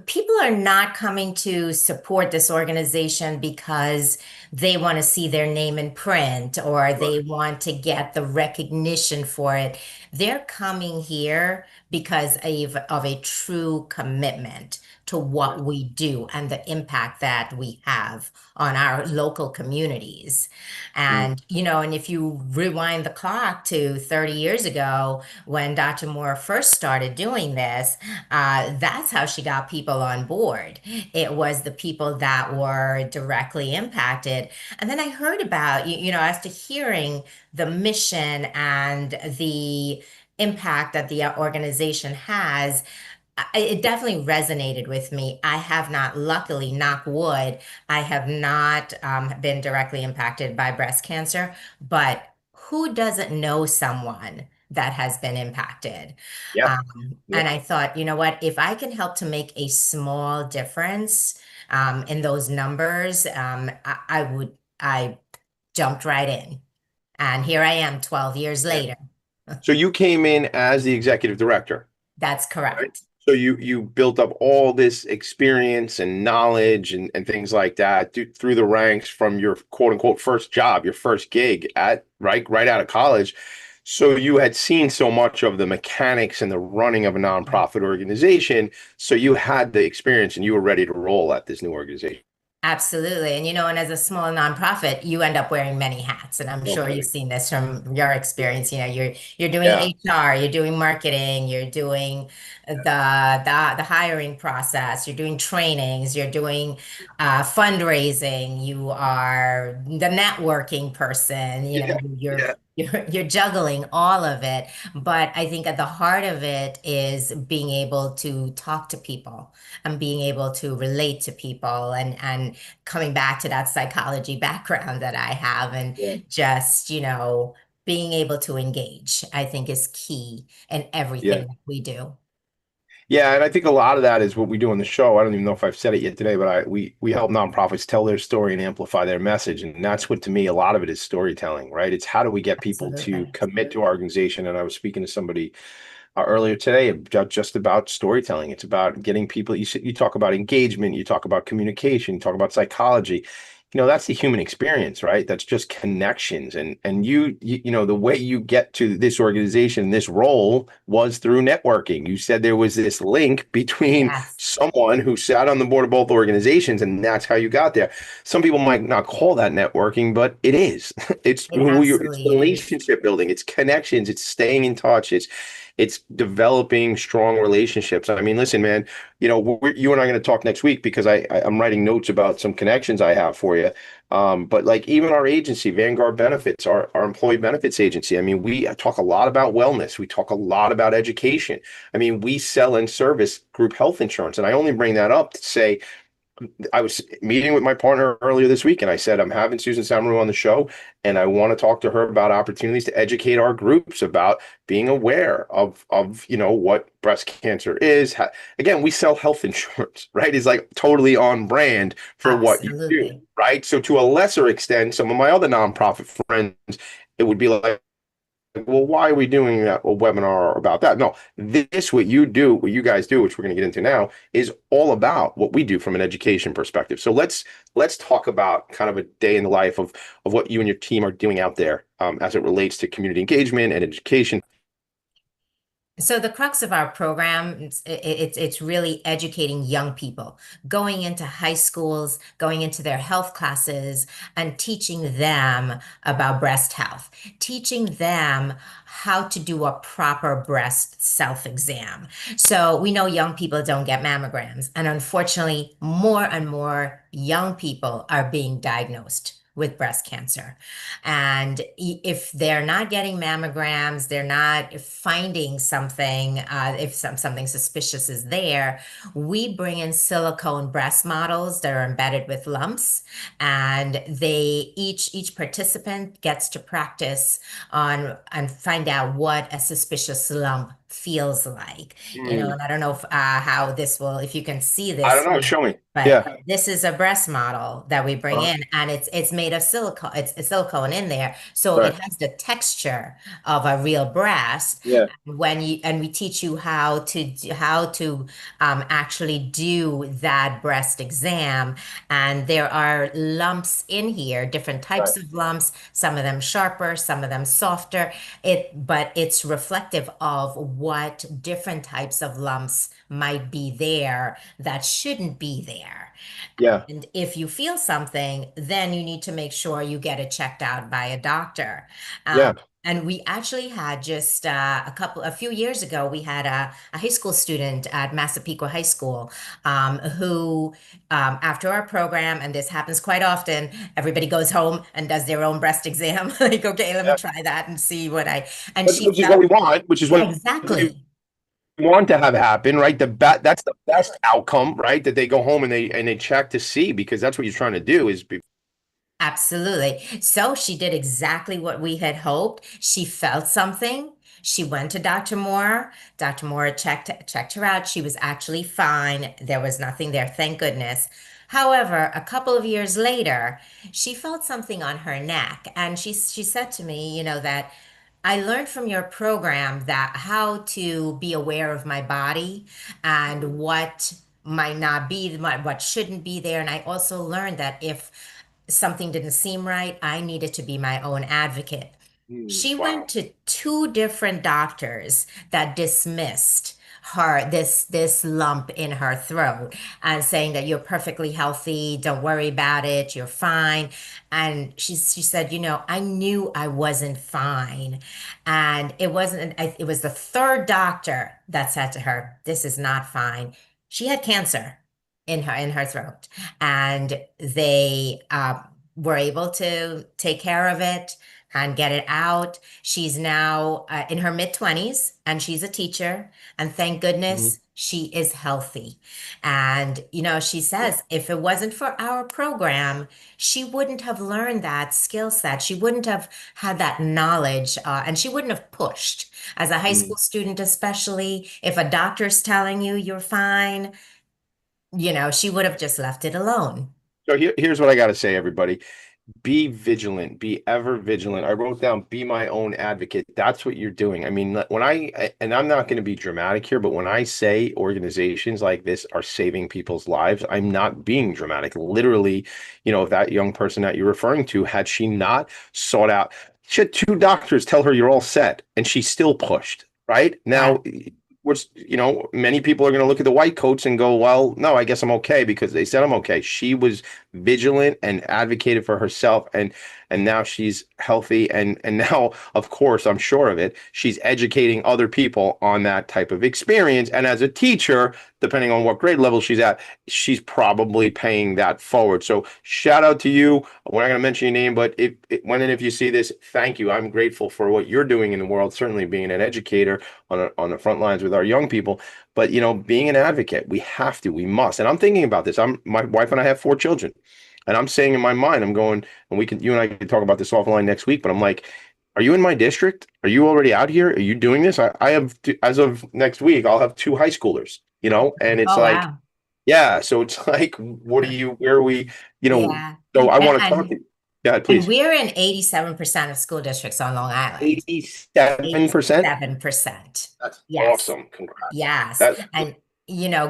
people are not coming to support this organization because they want to see their name in print or they want to get the recognition for it. They're coming here because of a true commitment to what we do and the impact that we have on our local communities. Mm. And if you rewind the clock to 30 years ago, when Dr. Moore first started doing this, that's how she got people on board. It was the people that were directly impacted. And then I heard about, as to hearing the mission and the impact that the organization has, it definitely resonated with me. I have not, luckily, knock wood, I have not been directly impacted by breast cancer, but who doesn't know someone that has been impacted? Yeah, And yeah, I thought, you know what, if I can help to make a small difference in those numbers, I jumped right in. And here I am 12 years yeah. later. So you came in as the executive director, That's right? correct. So you built up all this experience and knowledge and things like that through the ranks from your quote unquote first job, your first gig at right out of college. So you had seen so much of the mechanics and the running of a nonprofit organization. So you had the experience and you were ready to roll at this new organization. Absolutely. And as a small nonprofit, you end up wearing many hats. And I'm No sure you've kidding. seen this from your experience. You're doing Yeah. HR, you're doing marketing, you're doing the hiring process, you're doing trainings, you're doing fundraising, you are the networking person, Yeah. Yeah. you're juggling all of it. But I think at the heart of it is being able to talk to people and being able to relate to people and coming back to that psychology background that I have and Yeah. just, being able to engage, I think is key in Yeah. everything that we do. Yeah, and I think a lot of that is what we do on the show. I don't even know if I've said it yet today, but we help nonprofits tell their story and amplify their message. And that's what to me, a lot of it is storytelling, right? It's how do we get people to Absolutely. commit to our organization? And I was speaking to somebody earlier today just about storytelling. It's about getting people. You talk about engagement, you talk about communication, you talk about psychology. That's the human experience, right? That's just connections. And the way you get to this organization, this role was through networking. You said there was this link between Yes, someone who sat on the board of both organizations, and that's how you got there. Some people might not call that networking, but it is. it It's absolutely is. relationship building, it's connections, it's staying in touch, it's developing strong relationships. I mean, listen, man, you and I are going to talk next week because I'm writing notes about some connections I have for you. But like even our agency, Vanguard Benefits, our employee benefits agency, I mean, we talk a lot about wellness. We talk a lot about education. I mean, we sell and service group health insurance. And I only bring that up to say, I was meeting with my partner earlier this week, and I said, I'm having Susan Samaru on the show, and I want to talk to her about opportunities to educate our groups about being aware of what breast cancer is. Again, we sell health insurance, right? It's like totally on brand for what you do, Absolutely. right? So to a lesser extent, some of my other nonprofit friends, it would be like well, why are we doing that a webinar about that? No, this what you do, what you guys do, which we're going to get into now, is all about what we do from an education perspective. So let's talk about kind of a day in the life of what you and your team are doing out there as it relates to community engagement and education. So the crux of our program, it's really educating young people, going into high schools, going into their health classes, and teaching them about breast health, teaching them how to do a proper breast self-exam. So we know young people don't get mammograms, and unfortunately, more and more young people are being diagnosed with breast cancer. And if they're not getting mammograms, they're not finding something, if something suspicious is there, we bring in silicone breast models that are embedded with lumps, and each participant gets to practice on and find out what a suspicious lump feels like. And I don't know how this will, if you can see I this. don't know. Show me. But Yeah. this is a breast model that we bring in, and it's made of silicone. It's silicone in there, so it Right. has the texture of a real breast. Yeah. We teach you how to actually do that breast exam, and there are lumps in here, different Right. types of lumps. Some of them sharper, some of them softer. But it's reflective of what different types of lumps might be there that shouldn't be there. Yeah. And if you feel something, then you need to make sure you get it checked out by a doctor. Yeah. And we actually had just a few years ago, we had a high school student at Massapequa High School who, after our program, and this happens quite often, everybody goes home and does their own breast exam. Like, okay, let me Yeah. try that and see and she Which is what felt, we want, which is yeah, what exactly. we want to have happen, right? That's the best outcome, right? That they go home and they check to see, because that's what you're trying to do is be. Absolutely. So she did exactly what we had hoped. She felt something. She went to Dr. Moore. Dr. Moore checked her out. She was actually fine. There was nothing there, thank goodness. However, a couple of years later, she felt something on her neck, and she said to me, that I learned from your program that how to be aware of my body and what might not be, what shouldn't be there. And I also learned that if something didn't seem right, I needed to be my own advocate. She went Wow. to two different doctors that dismissed this lump in her throat and saying that you're perfectly healthy, don't worry about it, you're fine. And she said, I knew I wasn't fine. And it was the third doctor that said to her, this is not fine. She had cancer in her throat, and they were able to take care of it and get it out. She's now in her mid-20s, and she's a teacher, and thank Mhm. goodness she is healthy. And she says if it wasn't for our program, she wouldn't have learned that skill set. She wouldn't have had that knowledge, and she wouldn't have pushed. As a high Mm. school student, especially, if a doctor's telling you you're fine, she would have just left it alone. So here's what I got to say, everybody. Be vigilant, be ever vigilant. I wrote down, be my own advocate. That's what you're doing. I mean, and I'm not going to be dramatic here, but when I say organizations like this are saving people's lives, I'm not being dramatic. Literally, that young person that you're referring to, had she not sought out, she had two doctors tell her you're all set, and she still pushed, right? Yeah. Now, which, many people are going to look at the white coats and go, well, no, I guess I'm okay because they said I'm okay. She was vigilant and advocated for herself, and now she's healthy, and now, of course, I'm sure of it, she's educating other people on that type of experience. And as a teacher, depending on what grade level she's at, she's probably paying that forward. So shout out to you. We're not going to mention your name, but when and if you see this, thank you. I'm grateful for what you're doing in the world, certainly being an educator on the front lines with our young people. But being an advocate, we must. And I'm thinking about this. My wife and I have 4 children, and I'm saying in my mind, I'm going, and you and I can talk about this offline next week. But I'm like, are you in my district? Are you already out here? Are you doing this? I have, as of next week, I'll have 2 high schoolers. And it's Oh, like, wow. yeah. So it's like, where are we? Yeah. So I And, want to talk to and you. Yeah, And please. we're in 87% of school districts on Long Island. 87%? 87%. That's Yes. awesome. Congrats. Yes. That And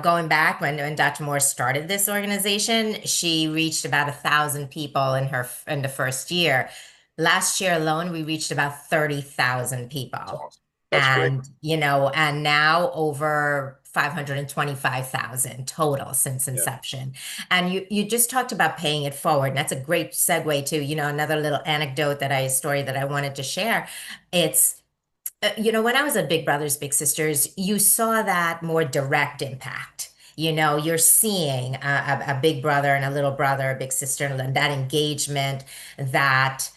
going back when Dr. Moore started this organization, she reached about 1,000 people in the first year. Last year alone, we reached about 30,000 that's people. awesome. That's great. And now over 525,000 total since Yeah. inception. And you just talked about paying it forward. And that's a great segue to, another little anecdote story that I wanted to share. It's when I was at Big Brothers Big Sisters, you saw that more direct impact. You're seeing a big brother and a little brother, a big sister, and that engagement, that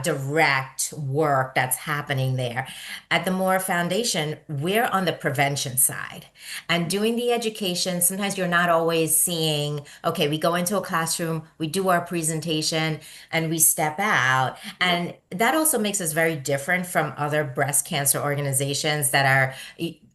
direct work that's happening there. At the Moore Foundation, we're on the prevention side and doing the education. Sometimes you're not always seeing, okay, we go into a classroom, we do our presentation, and we step out. And that also makes us very different from other breast cancer organizations that are.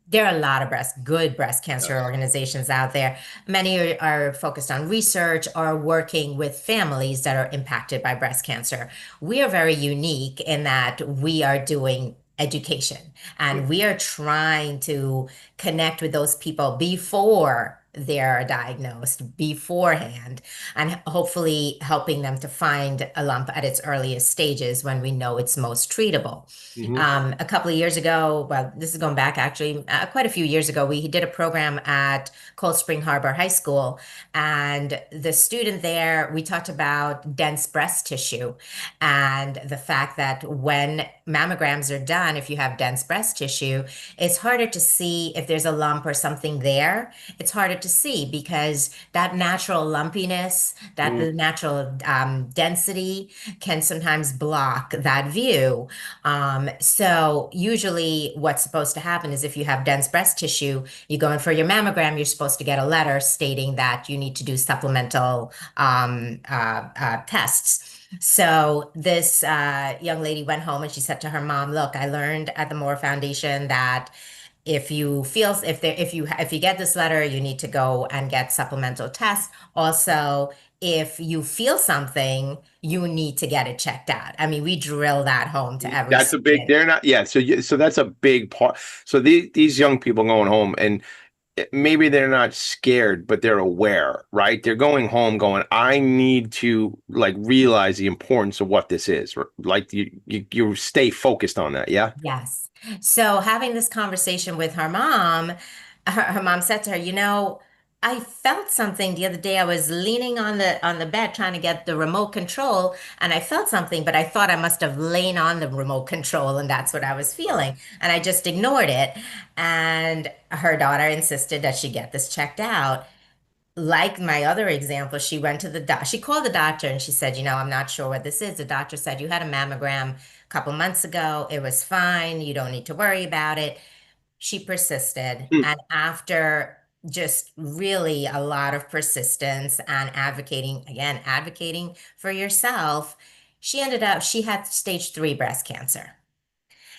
There are a lot of good breast cancer Yes. organizations out there. Many are focused on research or working with families that are impacted by breast cancer. We are very unique in that we are doing education and we are trying to connect with those people before they're diagnosed beforehand and hopefully helping them to find a lump at its earliest stages when we know it's most treatable. Mhm. A couple of years ago, well, this is going back actually quite a few years ago, we did a program at Cold Spring Harbor High School, and the student there, we talked about dense breast tissue and the fact that when mammograms are done, if you have dense breast tissue, it's harder to see if there's a lump or something there. It's harder to see because that natural lumpiness, that Mm. natural density can sometimes block that view. So usually what's supposed to happen is if you have dense breast tissue, you go in for your mammogram, you're supposed to get a letter stating that you need to do supplemental tests. So this young lady went home and she said to her mom, "Look, I learned at the Moore Foundation that if you get this letter, you need to go and get supplemental tests. Also, if you feel something, you need to get it checked out." I mean, we drill that home to every That's a big, student. they're not, yeah. So that's a big part. So these young people going home and maybe they're not scared, but they're aware, right? They're going home going, I need to like realize the importance of what this is. Like you stay focused on that. Yeah. Yes. So having this conversation with her mom, her mom said to her, I felt something the other day. I was leaning on the bed trying to get the remote control, and I felt something, but I thought I must have lain on the remote control, and that's what I was feeling. And I just ignored it. And her daughter insisted that she get this checked out. Like my other example, she went to the doc. She called the doctor and she said, I'm not sure what this is. The doctor said, you had a mammogram a couple months ago. It was fine. You don't need to worry about it. She persisted. Hmm. And after just really a lot of persistence and advocating for yourself, she had stage 3 breast cancer.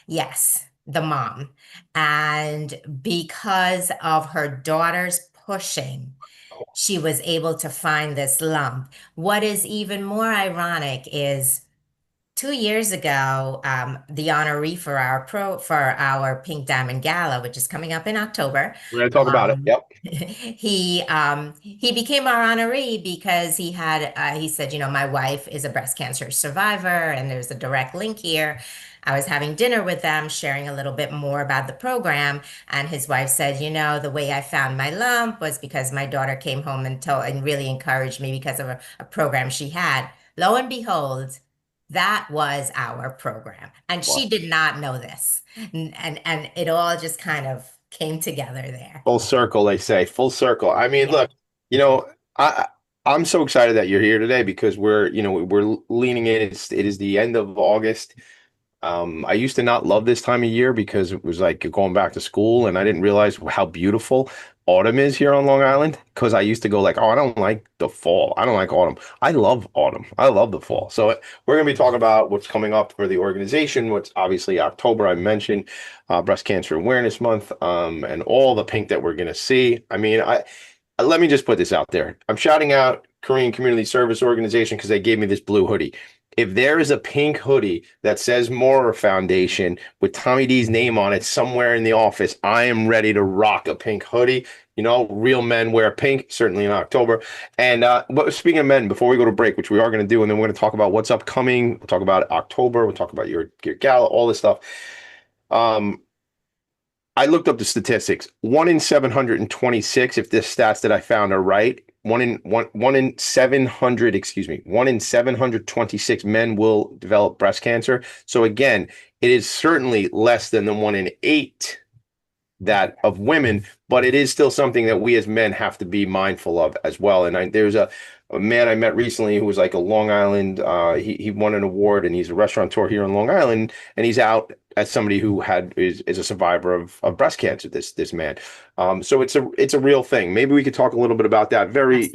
Yes, the mom. And because of her daughter's pushing, she was able to find this lump. What is even more ironic is 2 years ago, the honoree for our Pink Diamond Gala, which is coming up in October, We're going to talk about it. um, Yep. he became our honoree because he said, my wife is a breast cancer survivor, and there's a direct link here. I was having dinner with them, sharing a little bit more about the program, and his wife said, the way I found my lump was because my daughter came home and really encouraged me because of a program she had. Lo and behold, that was our program. And Well, she did not know this. And it all just kind of came together there. full circle, they say. Full circle. I mean, Yeah. look, you know, I I'm so excited that you're here today because we're leaning in. It is the end of August. I used to not love this time of year because it was like going back to school, and I didn't realize how beautiful autumn is here on Long Island. Because I used to go like, oh, I don't like the fall. I don't like autumn. I love autumn. I love the fall. So we're going to be talking about what's coming up for the organization. What's obviously October, I mentioned, Breast Cancer Awareness Month, and all the pink that we're going to see. I mean, let me just put this out there. I'm shouting out Korean Community Service Organization because they gave me this blue hoodie. if there is a pink hoodie that says Maurer Foundation with Tommy D's name on it somewhere in the office, I am ready to rock a pink hoodie. You know, real men wear pink, certainly in October. And but speaking of men, before we go to break, which we are going to do, and then we're going to talk about what's upcoming. We'll talk about October. We'll talk about your gala, all this stuff. I looked up the statistics. 1 in 726, if the stats that I found are right, 1 in 700, excuse me, 1 in 726 men will develop breast cancer. So again, it is certainly less than the 1 in 8 that of women, but it is still something that we as men have to be mindful of as well. And there's a man I met recently who was like a Long Island, he won an award and he's a restaurateur here in Long Island, and he's out as somebody who is a survivor of breast cancer, this man. So it's a real thing. Maybe we could talk a little bit about that when we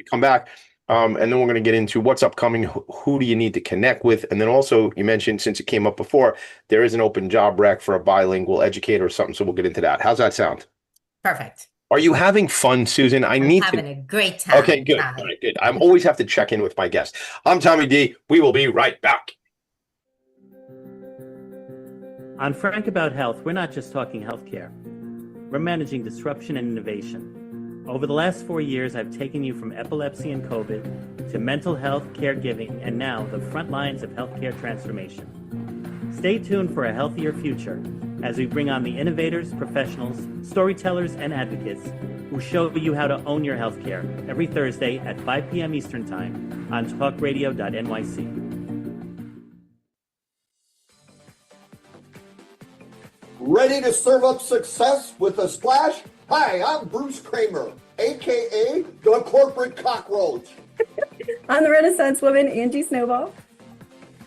come back. And then we're going to get into what's upcoming, who do you need to connect with? And then also, you mentioned, since it came up before, there is an open job rec for a bilingual educator or something. So we'll get into that. How's that sound? Perfect. Are you having fun, Susan? I'm having a great time. Okay, good. All right, good. I always have to check in with my guests. I'm Tommy D. We will be right back. On Frank About Health, we're not just talking healthcare. We're managing disruption and innovation. Over the last 4 years, I've taken you from epilepsy and COVID to mental health, caregiving, and now the front lines of healthcare transformation. Stay tuned for a healthier future as we bring on the innovators, professionals, storytellers, and advocates who show you how to own your healthcare every Thursday at 5 p.m. Eastern Time on talkradio.nyc. Ready to serve up success with a splash? Hi, I'm Bruce Kramer, a.k.a. the Corporate Cockroach. I'm the Renaissance woman, Angie Snowball.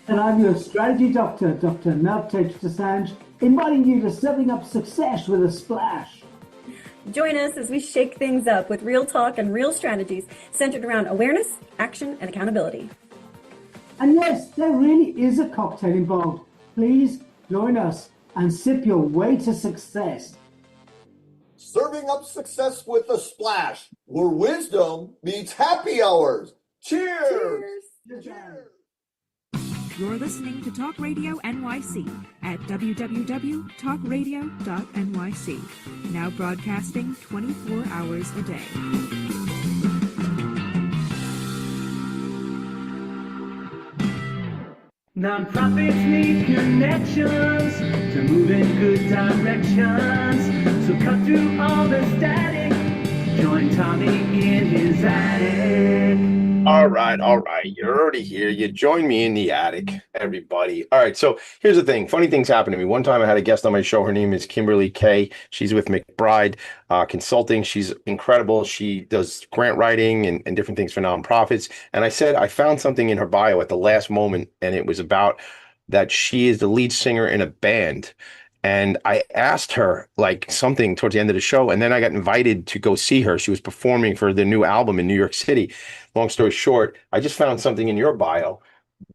And I'm your strategy doctor, Dr. Navtej Desange, inviting you to serving up success with a splash. Join us as we shake things up with real talk and real strategies centered around awareness, action, and accountability. And yes, there really is a cocktail involved. Please join us and sip your way to success. Serving up success with a splash, where wisdom meets happy hours. Cheers! Cheers. You're listening to Talk Radio NYC at www.talkradio.nyc. Now broadcasting 24 hours a day. Nonprofits need connections to move in good directions. So cut through all the static. Join Tommy in his attic. All right. You're already here. You join me in the attic, everybody. All right. So here's the thing. Funny things happen to me. One time I had a guest on my show. Her name is Kimberly Kay. She's with McBride Consulting. She's incredible. She does grant writing and different things for nonprofits. And I said, I found something in her bio at the last moment, and it was about that she is the lead singer in a band. And I asked her like something towards the end of the show, and then I got invited to go see her. She was performing for the new album in New York City. Long story short, I just found something in your bio.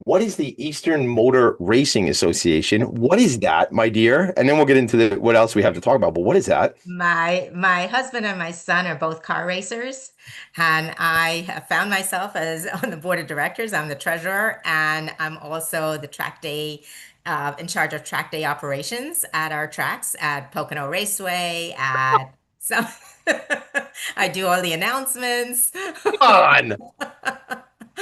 What is the Eastern Motor Racing Association? What is that, my dear? And then we'll get into what else we have to talk about. But what is that? My husband and my son are both car racers, and I have found myself as on the board of directors. I'm the treasurer, and I'm also the track day in charge of track day operations at our tracks at Pocono Raceway. So I do all the announcements. Come on.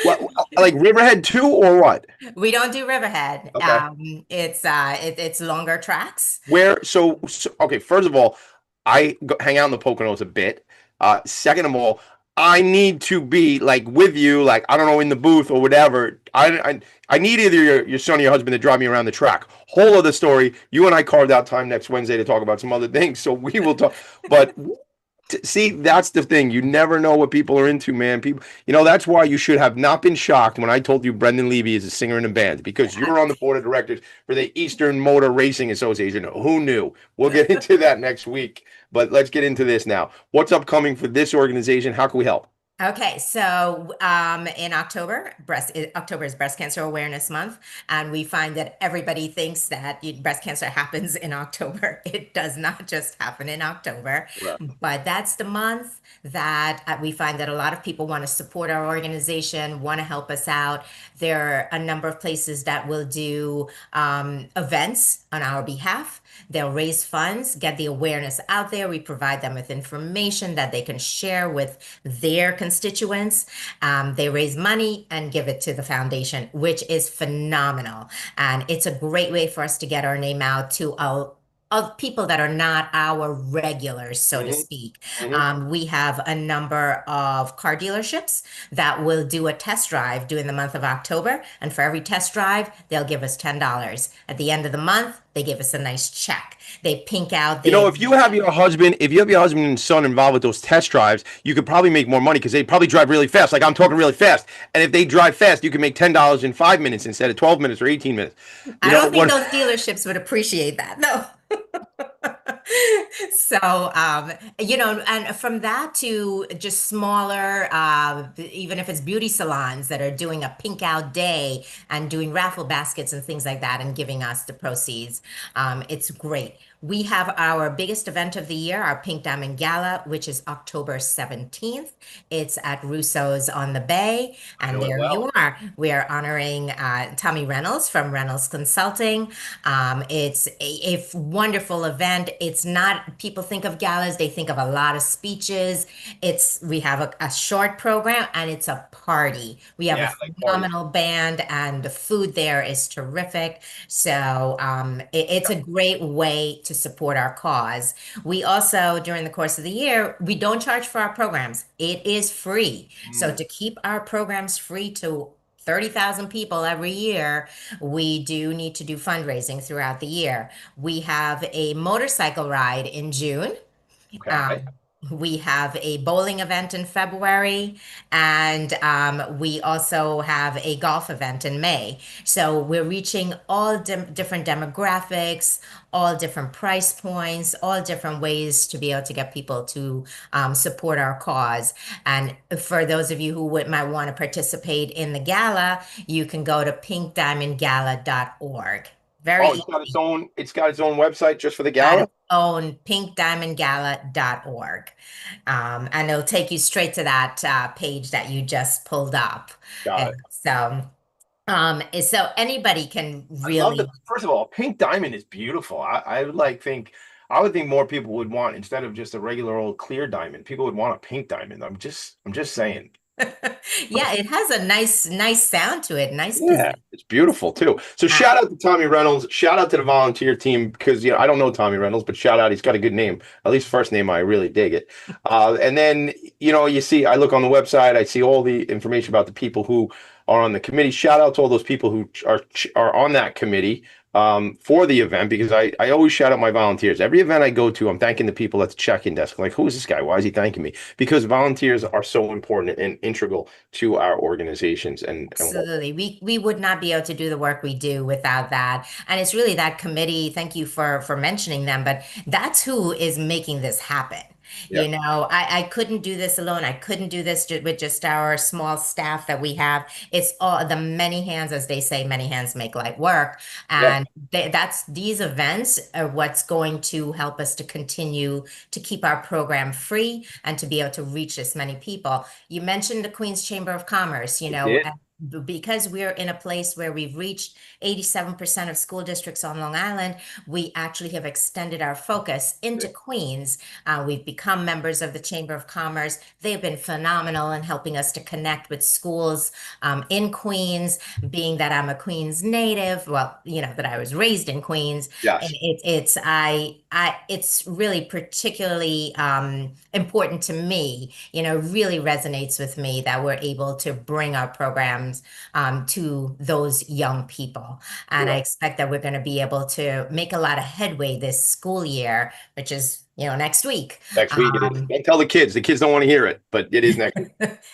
What, like Riverhead too, or what? We don't do Riverhead. Okay. It's longer tracks. So okay, first of all, I hang out in the Poconos a bit. Second of all, I need to be like with you, like I don't know, in the booth or whatever. I need either your son or your husband to drive me around the track. Whole other story. You and I carved out time next Wednesday to talk about some other things, so we will talk. But see, that's the thing. You never know what people are into, man. People, that's why you should have not been shocked when I told you Brendan Levy is a singer in a band, because you're on the board of directors for the Eastern Motor Racing Association. Who knew? We'll get into that next week, but let's get into this now. What's upcoming for this organization? How can we help? Okay, so in October, October is Breast Cancer Awareness Month, and we find that everybody thinks that breast cancer happens in October. It does not just happen in October, Right. but that's the month that we find that a lot of people want to support our organization, want to help us out. There are a number of places that will do events on our behalf. They'll raise funds, get the awareness out there. We provide them with information that they can share with their constituents. They raise money and give it to the foundation, which is phenomenal. And it's a great way for us to get our name out to of people that are not our regulars, so to speak. We have a number of car dealerships that will do a test drive during the month of October. And for every test drive, they'll give us $10. At the end of the month, they give us a nice check. They pink out. You know, if you have your husband and son involved with those test drives, you could probably make more money because they probably drive really fast. Like I'm talking really fast. And if they drive fast, you can make $10 in 5 minutes instead of 12 minutes or 18 minutes. I don't think those dealerships would appreciate that. No. So, and from that to just smaller, even if it's beauty salons that are doing a pink out day and doing raffle baskets and things like that and giving us the proceeds, it's great. We have our biggest event of the year, our Pink Diamond Gala, which is October 17th. It's at Russo's on the Bay. And there you are. We are honoring Tommy Reynolds from Reynolds Consulting. It's a wonderful event. It's not, people think of galas, they think of a lot of speeches. We have a short program and it's a party. We have a phenomenal band and the food there is terrific. So it's a great way to support our cause. We also, during the course of the year, we don't charge for our programs. It is free. So to keep our programs free to 30,000 people every year, we do need to do fundraising throughout the year. We have a motorcycle ride in June. We have a bowling event in February, and we also have a golf event in May. So we're reaching all different demographics, all different price points, all different ways to be able to get people to support our cause. And for those of you who might want to participate in the gala, you can go to pinkdiamondgala.org. Very easy. It's got its own website just for the gala? Own pinkdiamondgala.org. And it'll take you straight to that page that you just pulled up. Got it. So anybody can really. First of all, Pink Diamond is beautiful. I would think more people would want, instead of just a regular old clear diamond, people would want a pink diamond. I'm just saying. Yeah, it has a nice sound to it. Nice. Yeah, it's beautiful too. So shout out to Tommy Reynolds. Shout out to the volunteer team because I don't know Tommy Reynolds, but shout out. He's got a good name. At least first name, I really dig it. And then you see, I look on the website. I see all the information about the people who are on the committee. Shout out to all those people who are on that committee for the event, because I always shout out my volunteers. Every event I go to, I'm thanking the people at the check-in desk. Like, who is this guy? Why is he thanking me? Because volunteers are so important and integral to our organizations. And absolutely, we would not be able to do the work we do without that. And it's really that committee. Thank you for mentioning them, but that's who is making this happen. Yeah. I couldn't do this alone. I couldn't do this with just our small staff that we have. It's all the many hands, as they say, many hands make light work. And these events are what's going to help us to continue to keep our program free and to be able to reach as many people. You mentioned the Queens Chamber of Commerce, because we're in a place where we've reached 87% of school districts on Long Island, we actually have extended our focus into Queens. We've become members of the Chamber of Commerce. They've been phenomenal in helping us to connect with schools in Queens, being that I'm a Queens native, that I was raised in Queens. Yes. It's really particularly important to me, really resonates with me that we're able to bring our programs to those young people. And I expect that we're going to be able to make a lot of headway this school year, which is, next week. Next week it is. Don't tell the kids. The kids don't want to hear it, but it is next week.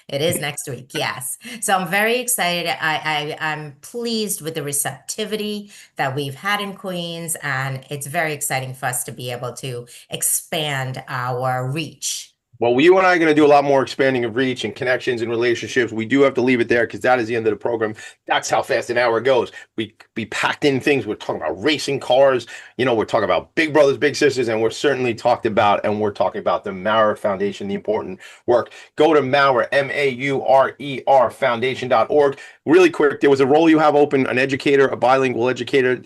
It is next week, yes. So I'm very excited. I'm pleased with the receptivity that we've had in Queens, and it's very exciting for us to be able to expand our reach. Well, you and I are going to do a lot more expanding of reach and connections and relationships. We do have to leave it there because that is the end of the program. That's how fast an hour goes. We packed in things. We're talking about racing cars. We're talking about big brothers, big sisters, and we're talking about the Maurer Foundation, the important work. Go to Maurer, Maurer foundation.org. Really quick, there was a role you have open, an educator, a bilingual educator,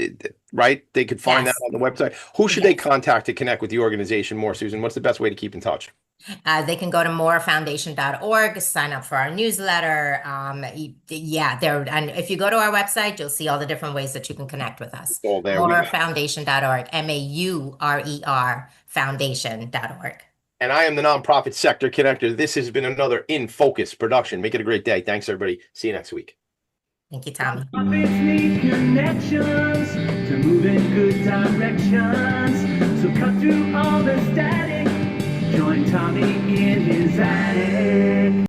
right? They could find that on the website. Who should they contact to connect with the organization more, Susan? What's the best way to keep in touch? They can go to morefoundation.org, sign up for our newsletter. And if you go to our website, you'll see all the different ways that you can connect with us. All there. Morefoundation.org, Maurer foundation.org. And I am the nonprofit sector connector. This has been another In Focus production. Make it a great day. Thanks, everybody. See you next week. Thank you, Tommy. Profits need connections to move in good directions. So cut through all the static. Join Tommy in his attic.